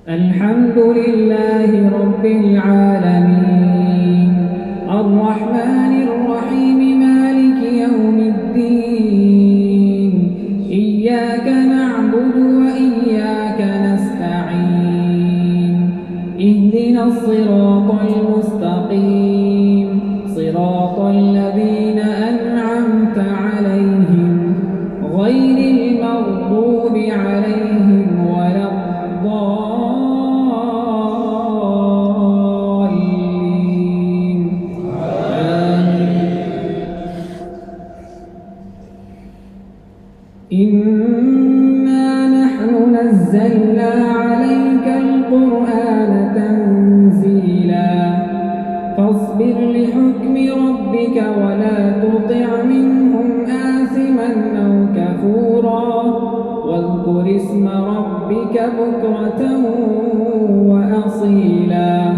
الحمد لله رب العالمين الرحمن الرحيم مالك يوم الدين إياك نعبد وإياك نستعين اهدنا الصراط المستقيم صراط الذين أنعمت عليهم غير المغضوب عليهم ولا الضالين إنا نحن نزلنا عليك القرآن تنزيلا فاصبر لحكم ربك ولا تطع منهم آثما أو كفورا واذكر اسم ربك بكرة وأصيلا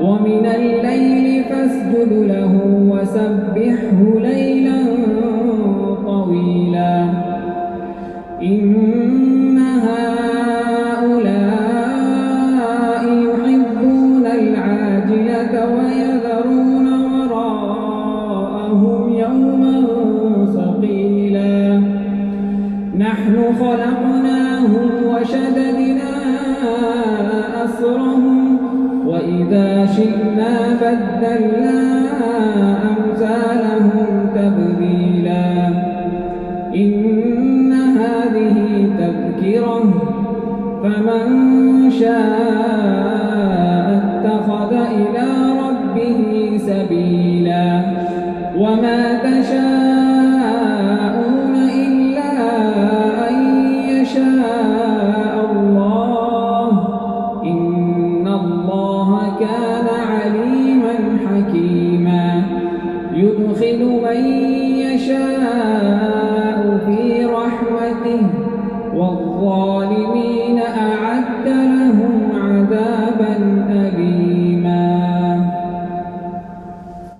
ومن الليل فاسجد له وسبحه ليلا طويلا إن هؤلاء يحبون العاجلة ويذرون وراءهم يوما ثقيلا نحن خلقناهم وشددنا أسرهم وإذا شئنا بدلنا أمثالهم تبديلا إن هذه تذكرة فمن شاء اتخذ إلى ربه سبيلا وما تشاءون